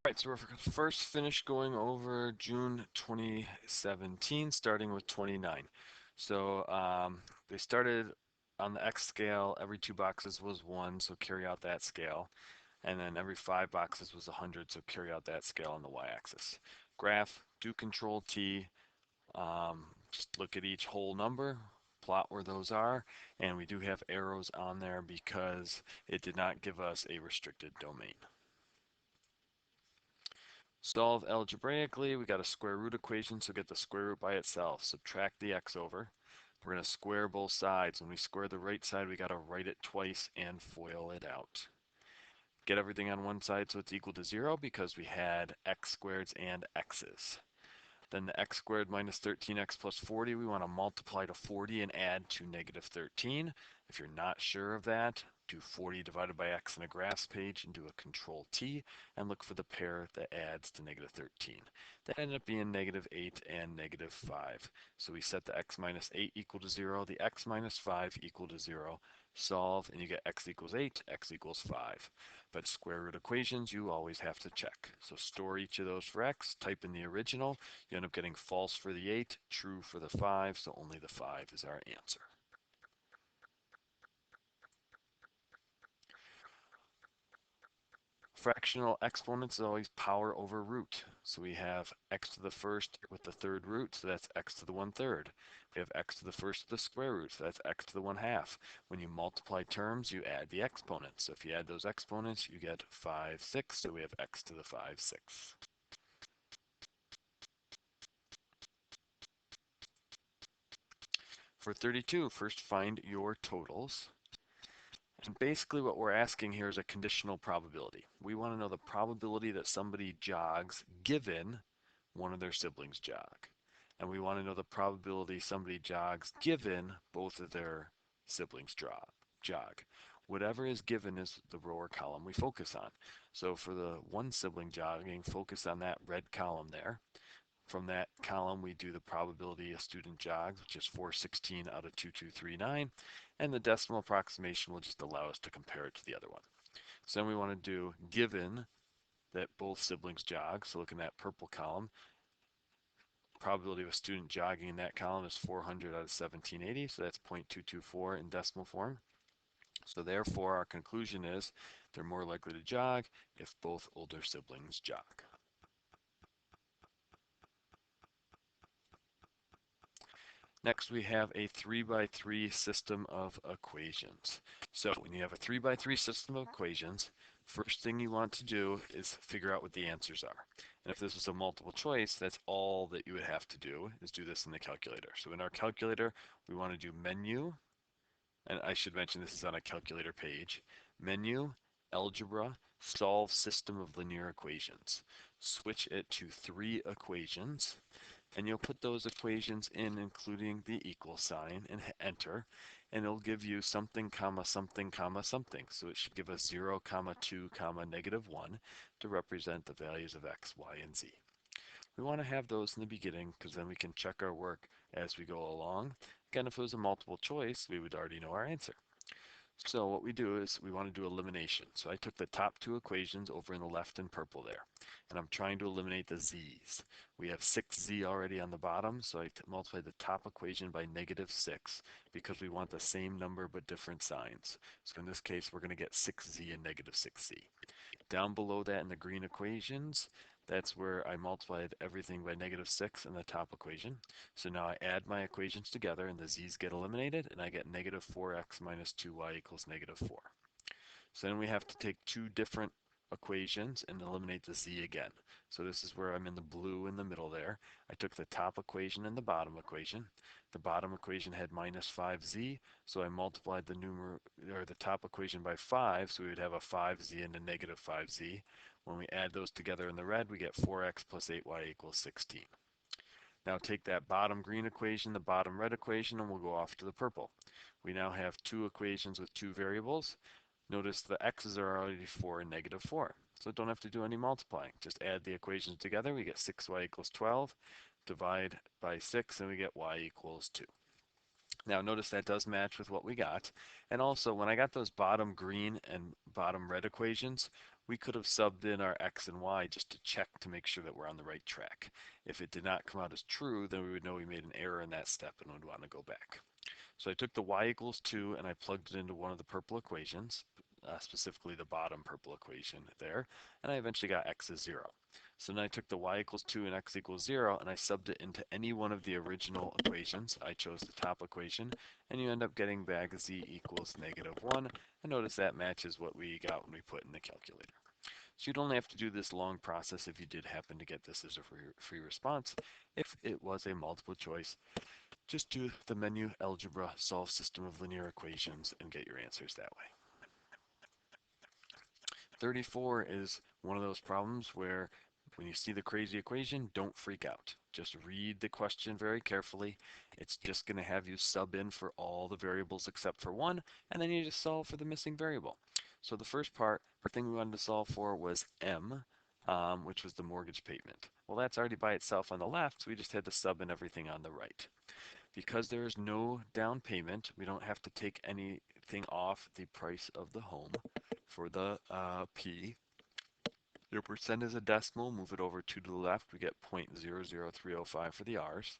Right, so we're first finished going over June 2017, starting with 29. So they started on the X scale, every 2 boxes was 1, so carry out that scale. And then every 5 boxes was 100, so carry out that scale on the y-axis. Graph, do Control T, just look at each whole number, plot where those are, and we do have arrows on there because it did not give us a restricted domain. Solve algebraically, we got a square root equation, so get the square root by itself. Subtract the x over. We're going to square both sides. When we square the right side, we got to write it twice and FOIL it out. Get everything on one side so it's equal to 0 because we had x squareds and x's. Then the x squared minus 13x plus 40, we want to multiply to 40 and add to negative 13. If you're not sure of that, do 40 divided by x in a graphs page and do a Control T and look for the pair that adds to negative 13. That ended up being negative 8 and negative 5. So we set the x minus 8 equal to 0, the x minus 5 equal to 0. Solve and you get x equals 8, x equals 5. But square root equations you always have to check. So store each of those for x, type in the original, you end up getting false for the 8, true for the 5, so only the 5 is our answer. Fractional exponents is always power over root. So we have x to the first with the third root, so that's x to the 1/3. We have x to the first with the square root, so that's x to the 1/2. When you multiply terms, you add the exponents. So if you add those exponents, you get 5/6, so we have x to the 5/6. For 32, first find your totals. And basically what we're asking here is a conditional probability. We want to know the probability that somebody jogs given one of their siblings jog. And we want to know the probability somebody jogs given both of their siblings jog. Whatever is given is the row or column we focus on. So for the one sibling jogging, focus on that red column there. From that column, we do the probability a student jogs, which is 416 out of 2239, and the decimal approximation will just allow us to compare it to the other one. So then we want to do given that both siblings jog, so look in that purple column, probability of a student jogging in that column is 400 out of 1780, so that's 0.224 in decimal form. So therefore, our conclusion is they're more likely to jog if both older siblings jog. Next, we have a 3x3 system of equations. So when you have a 3x3 system of equations, first thing you want to do is figure out what the answers are. And if this was a multiple choice, that's all that you would have to do is do this in the calculator. So in our calculator, we want to do menu, and I should mention this is on a calculator page, menu, algebra, solve system of linear equations. Switch it to 3 equations, and you'll put those equations in, including the equal sign, and enter, and it'll give you something comma something comma something. So it should give us 0 comma 2 comma negative 1 to represent the values of x, y, and z. We want to have those in the beginning because then we can check our work as we go along. Again, if it was a multiple choice, we would already know our answer. So what we do is we want to do elimination. So I took the top 2 equations over in the left in purple there, and I'm trying to eliminate the z's. We have 6z already on the bottom, so I multiply the top equation by -6 because we want the same number but different signs. So in this case, we're going to get 6z and -6z. Down below that in the green equations, that's where I multiplied everything by -6 in the top equation. So now I add my equations together and the z's get eliminated and I get -4x minus 2y equals -4. So then we have to take 2 different equations and eliminate the z again. So this is where I'm in the blue in the middle there. I took the top equation and the bottom equation. The bottom equation had -5z, so I multiplied the top equation by 5, so we would have a 5z and a -5z. When we add those together in the red, we get 4x plus 8y equals 16. Now take that bottom green equation, the bottom red equation, and we'll go off to the purple. We now have 2 equations with 2 variables. Notice the x's are already 4 and -4, so don't have to do any multiplying. Just add the equations together. We get 6y equals 12. Divide by 6, and we get y equals 2. Now notice that does match with what we got. And also, when I got those bottom green and bottom red equations, we could have subbed in our x and y just to check to make sure that we're on the right track. If it did not come out as true, then we would know we made an error in that step and would want to go back. So I took the y equals 2 and I plugged it into one of the purple equations, specifically the bottom purple equation there, and I eventually got x is 0. So then I took the y equals 2 and x equals 0 and I subbed it into any one of the original equations. I chose the top equation, and you end up getting back z equals -1, and notice that matches what we got when we put in the calculator. So you'd only have to do this long process if you did happen to get this as a free response. If it was a multiple choice, just do the menu algebra, solve system of linear equations, and get your answers that way. 34 is one of those problems where when you see the crazy equation, don't freak out. Just read the question very carefully. It's just going to have you sub in for all the variables except for one, and then you just solve for the missing variable. So the first thing we wanted to solve for was M, which was the mortgage payment. Well, that's already by itself on the left, so we just had to sub in everything on the right. Because there is no down payment, we don't have to take anything off the price of the home. For the P, your percent is a decimal, move it over 2 to the left, we get 0.00305 for the R's.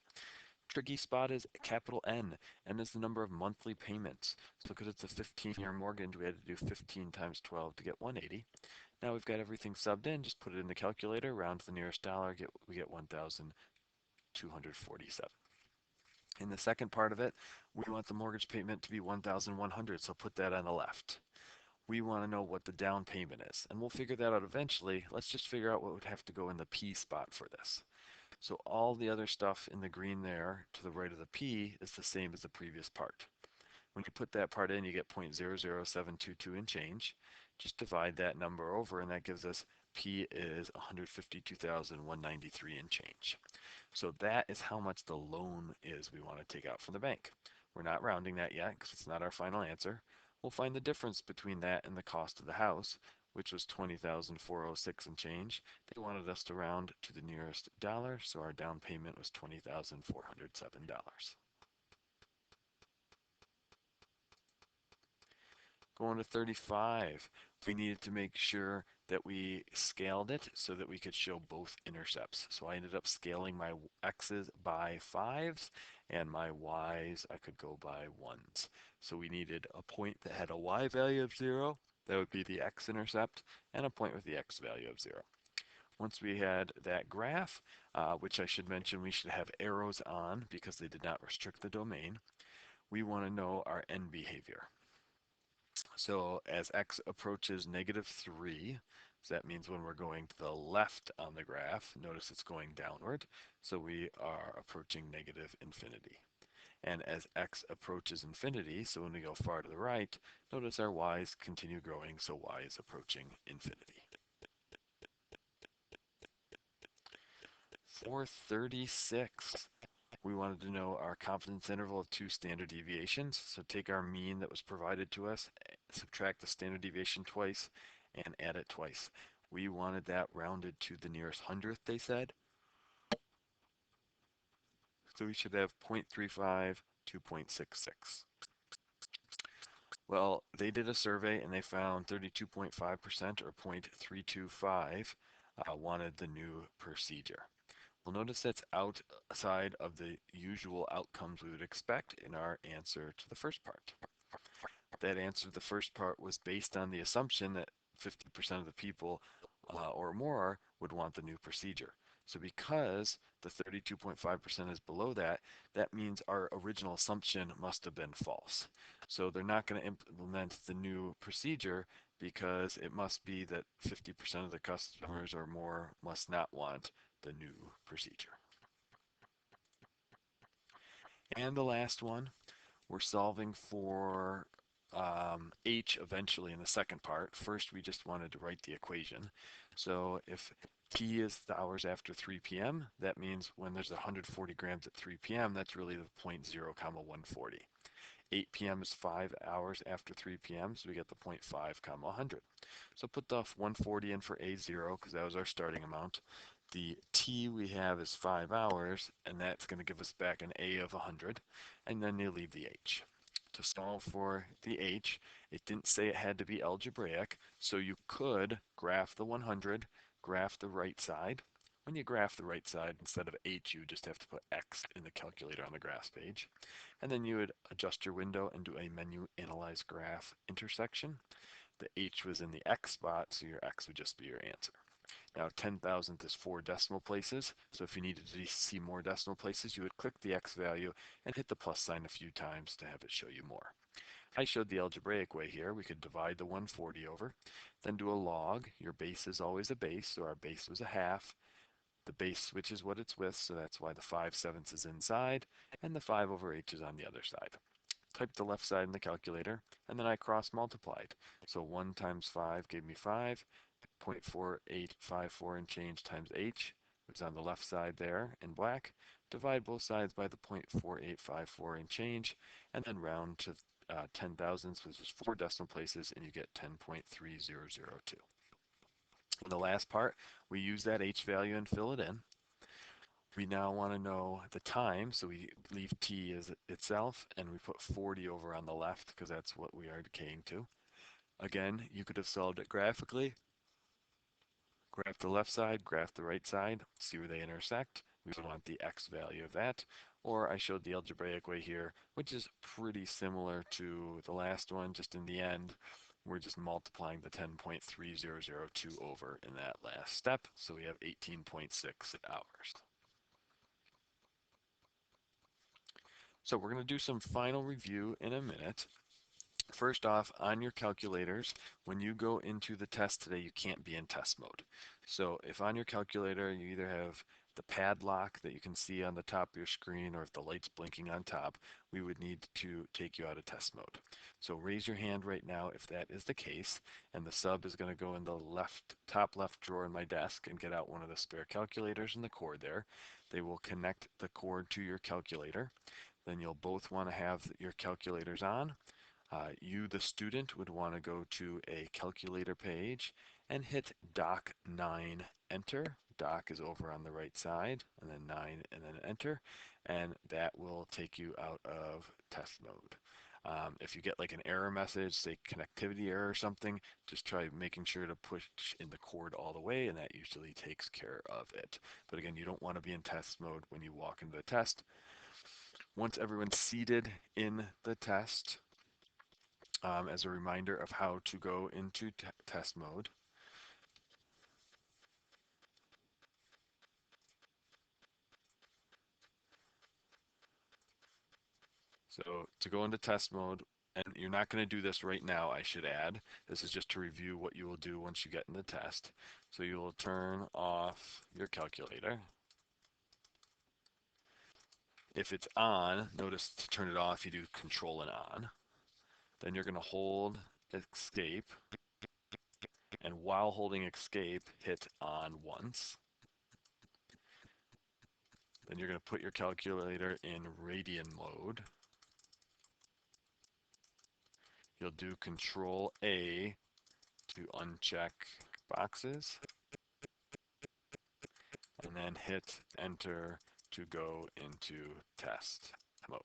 Tricky spot is capital N. N is the number of monthly payments. So because it's a 15-year mortgage, we had to do 15 times 12 to get 180. Now we've got everything subbed in, just put it in the calculator, round to the nearest dollar, we get 1,247. In the second part of it, we want the mortgage payment to be 1,100, so put that on the left. We want to know what the down payment is, and we'll figure that out eventually. Let's just figure out what would have to go in the P spot for this. So all the other stuff in the green there to the right of the P is the same as the previous part. When you put that part in, you get 0.00722 and change. Just divide that number over, and that gives us P is 152,193 and change. So that is how much the loan is we want to take out from the bank. We're not rounding that yet because it's not our final answer. We'll find the difference between that and the cost of the house, which was 20,406 and change. They wanted us to round to the nearest dollar, so our down payment was $20,407. Going to 35, we needed to make sure that we scaled it so that we could show both intercepts. So I ended up scaling my x's by 5s and my y's I could go by 1s. So we needed a point that had a y value of 0, that would be the x-intercept, and a point with the x value of 0. Once we had that graph, which I should mention we should have arrows on because they did not restrict the domain, we want to know our end behavior. So as x approaches -3, so that means when we're going to the left on the graph, notice it's going downward, so we are approaching -infinity. And as x approaches infinity, so when we go far to the right, notice our y's continue growing, so y is approaching infinity. 436. We wanted to know our confidence interval of 2 standard deviations. So take our mean that was provided to us, subtract the standard deviation twice, and add it twice. We wanted that rounded to the nearest hundredth, they said. So we should have 0.35 to 0.66. Well, they did a survey and they found 32.5% or 0.325 wanted the new procedure. Well, notice that's outside of the usual outcomes we would expect in our answer to the first part. That answer to the first part was based on the assumption that 50% of the people or more would want the new procedure. So because the 32.5% is below that, that means our original assumption must have been false. So they're not going to implement the new procedure because it must be that 50% of the customers or more must not want the new procedure. And the last one, we're solving for h eventually in the second part. First, we just wanted to write the equation. So if t is the hours after 3 p.m., that means when there's 140 grams at 3 p.m., that's really the 0.0, 140. 8 p.m. is 5 hours after 3 p.m., so we get the 0.5, 100. So put the 140 in for A0 because that was our starting amount. The t we have is 5 hours, and that's going to give us back an A of 100, and then you leave the h. to solve for the h, it didn't say it had to be algebraic, so you could graph the 100, graph the right side. When you graph the right side, instead of h, you just have to put x in the calculator on the graphs page. And then you would adjust your window and do a menu analyze graph intersection. The h was in the x spot, so your x would just be your answer. Now 10,000th is 4 decimal places, so if you needed to see more decimal places, you would click the x value and hit the plus sign a few times to have it show you more. I showed the algebraic way here. We could divide the 140 over, then do a log. Your base is always a base, so our base was a half. The base switches what it's with, so that's why the 5/7 is inside, and the 5 over h is on the other side. Type the left side in the calculator, and then I cross multiplied. So 1 times 5 gave me 5, 0.4854 and change times h, which is on the left side there in black. Divide both sides by the 0.4854 and change, and then round to 10 thousandths, which is 4 decimal places, and you get 10.3002. In the last part, we use that h value and fill it in. We now want to know the time, so we leave t as itself, and we put 40 over on the left because that's what we are decaying to. Again, you could have solved it graphically. Graph the left side, graph the right side, see where they intersect. We want the x value of that. Or I showed the algebraic way here, which is pretty similar to the last one, just in the end, we're just multiplying the 10.3002 over in that last step, so we have 18.6 hours. So we're going to do some final review in a minute. First off, on your calculators, when you go into the test today, you can't be in test mode. So if on your calculator you either have the padlock that you can see on the top of your screen, or if the light's blinking on top, we would need to take you out of test mode. So raise your hand right now if that is the case, and the sub is going to go in the top left drawer in my desk and get out one of the spare calculators and the cord there. They will connect the cord to your calculator. Then you'll both want to have your calculators on. You, the student, would want to go to a calculator page and hit Doc 9 enter. Doc is over on the right side, and then 9 and then enter, and that will take you out of test mode. If you get like an error message, say connectivity error or something, just try making sure to push in the cord all the way, and that usually takes care of it. But again, you don't want to be in test mode when you walk into the test. Once everyone's seated in the test, as a reminder of how to go into test mode. So to go into test mode, and you're not going to do this right now, I should add. This is just to review what you will do once you get in the test. So you will turn off your calculator. If it's on, notice to turn it off, you do Control and on. Then you're going to hold Escape, and while holding Escape, hit on once. Then you're going to put your calculator in radian mode. You'll do Control A to uncheck boxes, and then hit enter to go into test mode.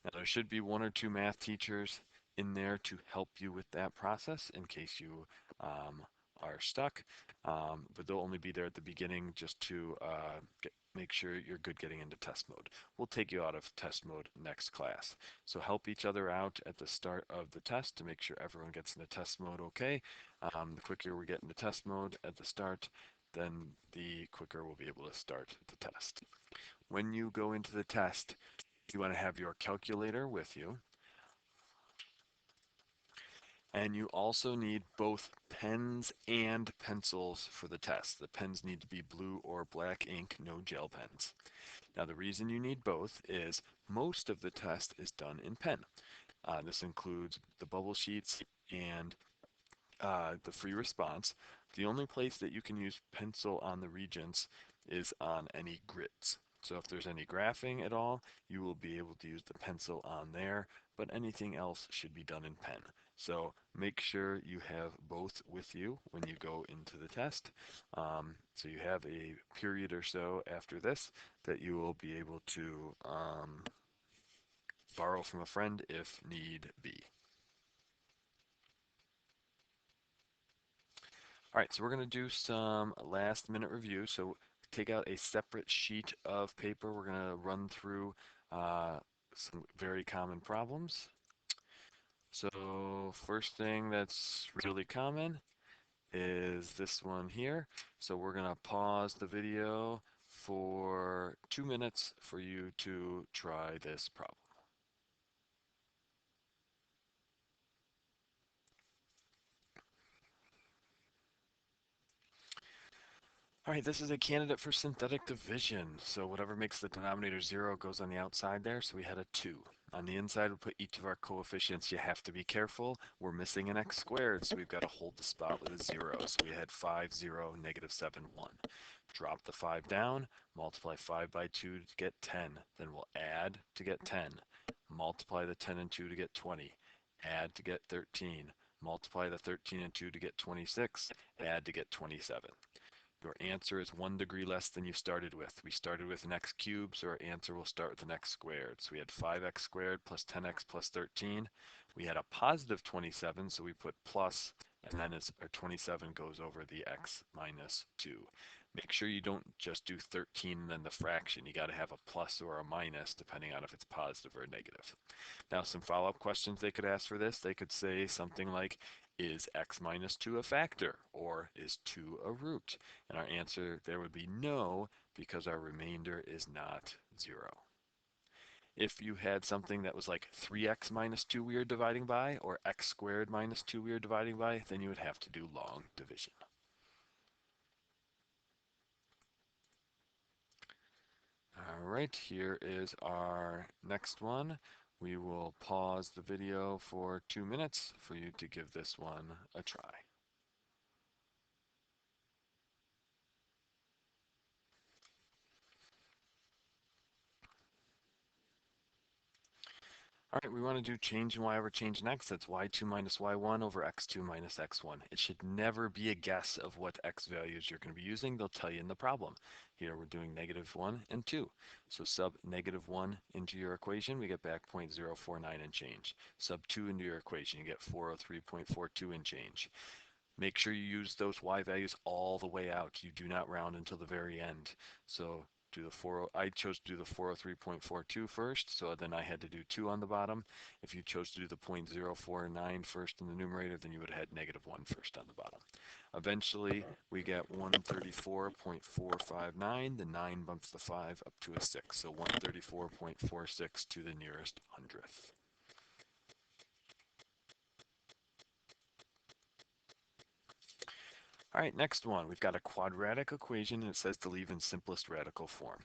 Now there should be one or two math teachers in there to help you with that process in case you are stuck, but they'll only be there at the beginning just to make sure you're good getting into test mode. We'll take you out of test mode next class. So help each other out at the start of the test to make sure everyone gets into test mode okay. The quicker we get into test mode at the start, then the quicker we'll be able to start the test. When you go into the test, you want to have your calculator with you. And you also need both pens and pencils for the test. The pens need to be blue or black ink, no gel pens. Now the reason you need both is most of the test is done in pen. This includes the bubble sheets and the free response. The only place that you can use pencil on the regents is on any grids. So if there's any graphing at all, you will be able to use the pencil on there, but anything else should be done in pen. So make sure you have both with you when you go into the test. So you have a period or so after this that you will be able to borrow from a friend if need be. All right, so we're going to do some last minute review. So take out a separate sheet of paper. We're going to run through some very common problems. So first thing that's really common is this one here. So we're going to pause the video for 2 minutes for you to try this problem. All right, this is a candidate for synthetic division. So whatever makes the denominator 0 goes on the outside there. So we had a 2. On the inside, we put each of our coefficients. You have to be careful. We're missing an x squared, so we've got to hold the spot with a 0. So we had 5, 0, negative 7, 1. Drop the 5 down, multiply 5 by 2 to get 10. Then we'll add to get 10. Multiply the 10 and 2 to get 20. Add to get 13. Multiply the 13 and 2 to get 26. Add to get 27. Your answer is 1 degree less than you started with. We started with an x cubed, so our answer will start with an x squared. So we had 5x squared plus 10x plus 13. We had a positive 27, so we put plus, and then as our 27 goes over the x minus 2. Make sure you don't just do 13 and then the fraction. You got to have a plus or a minus depending on if it's positive or negative. Now some follow-up questions they could ask for this. They could say something like, is x minus 2 a factor, or is 2 a root? And our answer there would be no, because our remainder is not 0. If you had something that was like 3x minus 2 we are dividing by, or x squared minus 2 we are dividing by, then you would have to do long division. All right, here is our next one. We will pause the video for 2 minutes for you to give this one a try. All right, we want to do change in y over change in x. That's y2 minus y1 over x2 minus x1. It should never be a guess of what x values you're going to be using. They'll tell you in the problem. Here we're doing negative 1 and 2. So sub negative 1 into your equation, we get back 0.049 and change. Sub 2 into your equation, you get 403.42 and change. Make sure you use those y values all the way out. You do not round until the very end. So do the I chose to do the 403.42 first, so then I had to do 2 on the bottom. If you chose to do the 0.049 first in the numerator, then you would have had negative 1 first on the bottom. Eventually, we get 134.459. The 9 bumps the 5 up to a 6, so 134.46 to the nearest hundredth. All right, next one. We've got a quadratic equation and it says to leave in simplest radical form.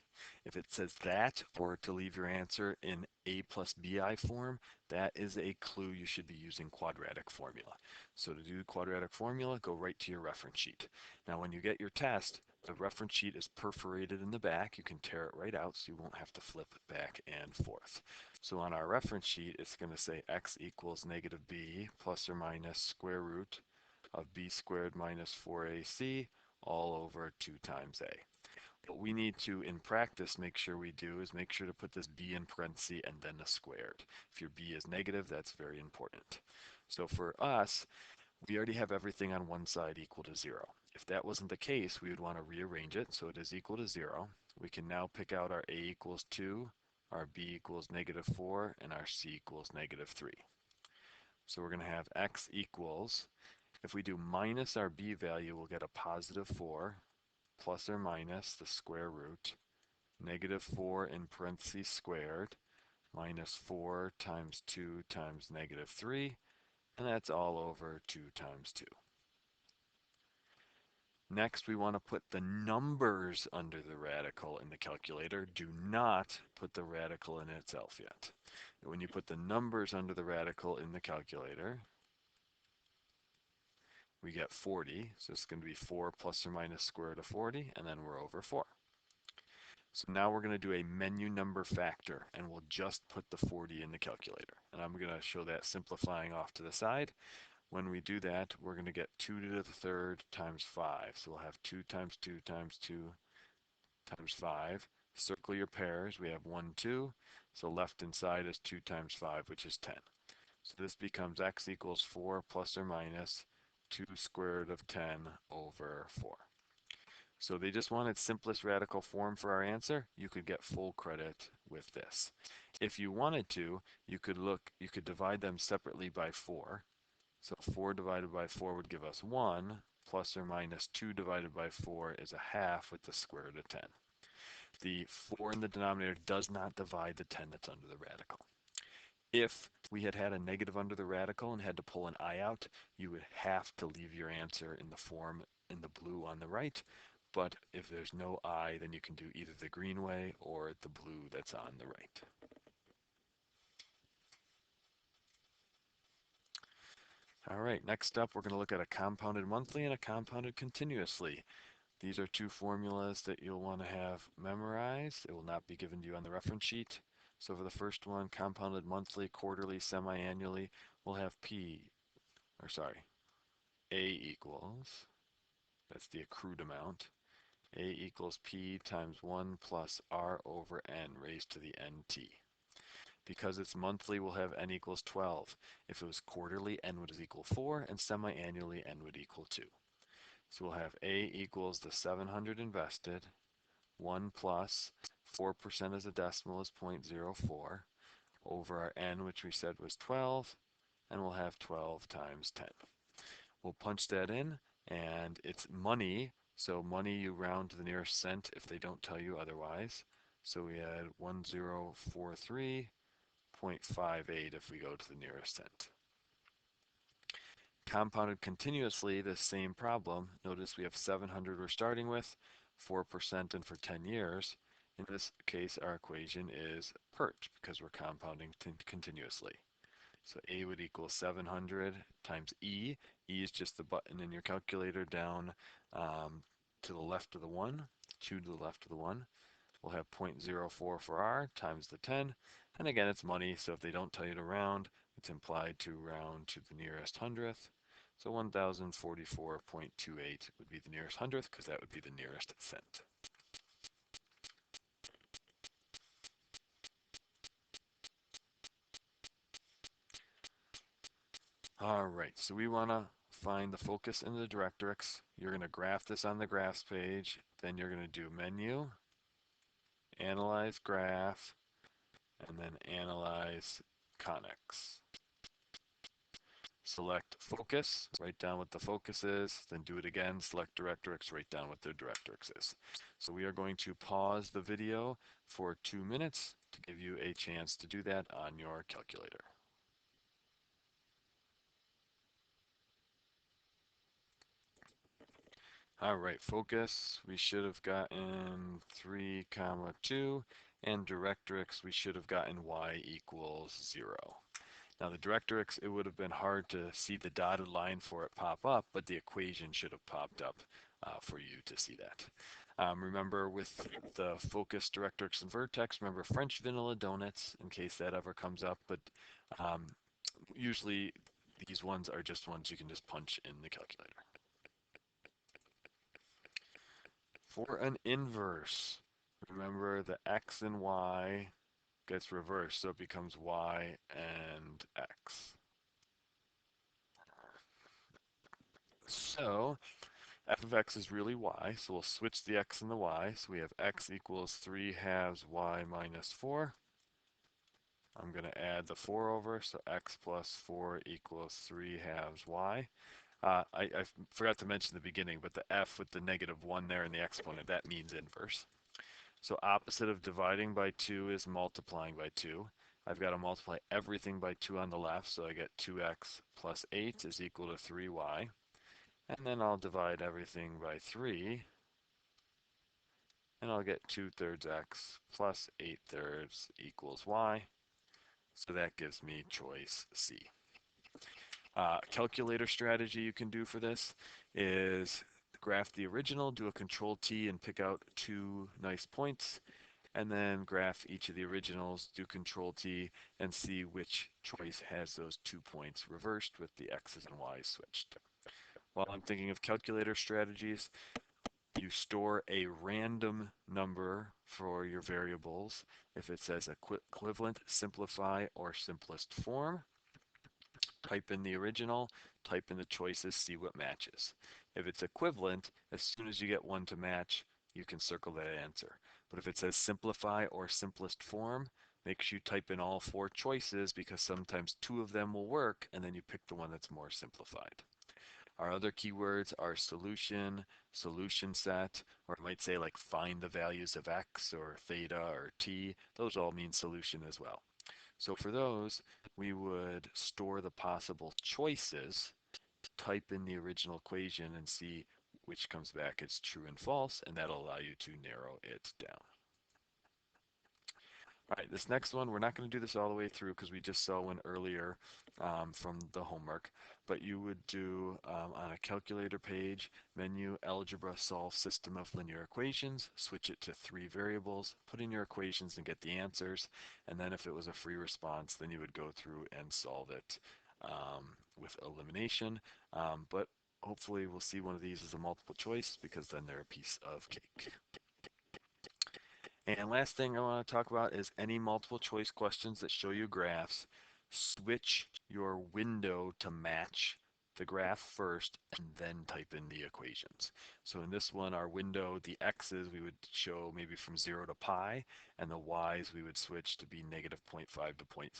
If it says that or to leave your answer in a plus bi form, that is a clue you should be using quadratic formula. So to do quadratic formula, go right to your reference sheet. Now when you get your test, the reference sheet is perforated in the back. You can tear it right out so you won't have to flip back and forth. So on our reference sheet, it's going to say x equals negative b plus or minus square root of b squared minus 4ac all over 2 times a. What we need to, in practice, make sure we do is make sure to put this b in parentheses and then a squared. If your b is negative, that's very important. So for us, we already have everything on one side equal to 0. If that wasn't the case, we would want to rearrange it so it is equal to 0. We can now pick out our a equals 2, our b equals negative 4, and our c equals negative 3. So we're going to have x equals, if we do minus our b value, we'll get a positive 4 plus or minus the square root, negative 4 in parentheses squared, minus 4 times 2 times negative 3, and that's all over 2 times 2. Next, we want to put the numbers under the radical in the calculator. Do not put the radical in itself yet. When you put the numbers under the radical in the calculator, we get 40, so it's going to be 4 plus or minus square root of 40, and then we're over 4. So now we're going to do a menu number factor, and we'll just put the 40 in the calculator. And I'm going to show that simplifying off to the side. When we do that, we're going to get 2 to the third times 5. So we'll have 2 times 2 times 2 times 5. Circle your pairs. We have 1, 2. So left hand side is 2 times 5, which is 10. So this becomes x equals 4 plus or minus 2 squared root of 10 over 4. So they just wanted simplest radical form for our answer. You could get full credit with this. If you wanted to, you could divide them separately by 4. So 4 divided by 4 would give us 1, plus or minus 2 divided by 4 is a half with the square root of 10. The 4 in the denominator does not divide the 10 that's under the radical. If we had had a negative under the radical and had to pull an I out, you would have to leave your answer in the form in the blue on the right. But if there's no I, then you can do either the green way or the blue that's on the right. All right, next up, we're going to look at a compounded monthly and a compounded continuously. These are two formulas that you'll want to have memorized. It will not be given to you on the reference sheet. So for the first one, compounded monthly, quarterly, semi-annually, we'll have A equals, that's the accrued amount, A equals P times 1 plus R over N raised to the NT. Because it's monthly, we'll have N equals 12. If it was quarterly, N would equal 4, and semi-annually, N would equal 2. So we'll have A equals the 700 invested, 1 plus 4% as a decimal is 0.04, over our N, which we said was 12, and we'll have 12 times 10. We'll punch that in, and it's money, so money you round to the nearest cent if they don't tell you otherwise. So we had 1043.58 if we go to the nearest cent. Compounded continuously, the same problem. Notice we have 700 we're starting with, 4% and for 10 years. In this case, our equation is PERT because we're compounding continuously. So A would equal 700 times E. E is just the button in your calculator down to the left of the 1, 2 to the left of the 1. We'll have 0.04 for R times the 10. And again, it's money, so if they don't tell you to round, it's implied to round to the nearest hundredth. So 1044.28 would be the nearest hundredth because that would be the nearest cent. All right, so we want to find the focus and the directrix. You're going to graph this on the graphs page. Then you're going to do menu, analyze graph, and then analyze conics. Select focus, write down what the focus is, then do it again, select directrix, write down what the directrix is. So we are going to pause the video for 2 minutes to give you a chance to do that on your calculator. All right, focus, we should have gotten 3, 2, and directrix, we should have gotten y equals 0. Now the directrix, it would have been hard to see the dotted line for it pop up, but the equation should have popped up for you to see that. Remember with the focus, directrix, and vertex, remember French vanilla donuts in case that ever comes up, but usually these ones are just ones you can just punch in the calculator. For an inverse, remember the x and y gets reversed, so it becomes y and x. So f of x is really y, so we'll switch the x and the y. So we have x equals 3 halves y minus 4. I'm going to add the 4 over, so x plus 4 equals 3 halves y. I forgot to mention in the beginning, but the f with the -1 there in the exponent, that means inverse. So opposite of dividing by 2 is multiplying by 2. I've got to multiply everything by 2 on the left, so I get 2x plus 8 is equal to 3y. And then I'll divide everything by 3, and I'll get 2/3 x plus 8/3 equals y. So that gives me choice C. Calculator strategy you can do for this is graph the original, do a Control T and pick out 2 nice points, and then graph each of the originals, do Control T, and see which choice has those 2 points reversed with the x's and y's switched. While I'm thinking of calculator strategies, You store a random number for your variables. If it says equivalent, simplify, or simplest form, type in the original, type in the choices, see what matches. If it's equivalent, as soon as you get one to match, you can circle that answer. But if it says simplify or simplest form, make sure you type in all four choices because sometimes two of them will work and then you pick the one that's more simplified. Our other keywords are solution, solution set, or it might say like find the values of x or theta or t. Those all mean solution as well. So for those, we would store the possible choices, type in the original equation and see which comes back as true and false, and that'll allow you to narrow it down. All right, this next one, we're not going to do this all the way through because we just saw one earlier from the homework, but you would do on a calculator page, menu, algebra, solve system of linear equations, switch it to 3 variables, put in your equations and get the answers, and then if it was a free response, then you would go through and solve it with elimination, but hopefully we'll see one of these as a multiple choice because then they're a piece of cake. And last thing I want to talk about is any multiple choice questions that show you graphs. Switch your window to match the graph first and then type in the equations. So in this one, our window, the x's we would show maybe from 0 to pi, and the y's we would switch to be negative 0.5 to 0.5.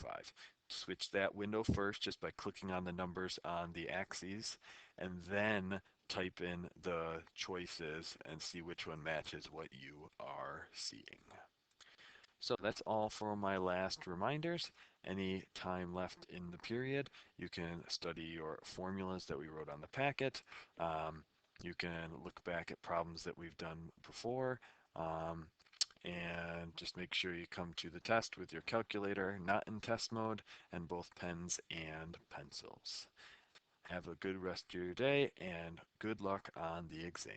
Switch that window first just by clicking on the numbers on the axes, and then type in the choices and see which one matches what you are seeing. So that's all for my last reminders. Any time left in the period, you can study your formulas that we wrote on the packet. You can look back at problems that we've done before. And just make sure you come to the test with your calculator, not in test mode, and both pens and pencils. Have a good rest of your day and good luck on the exam.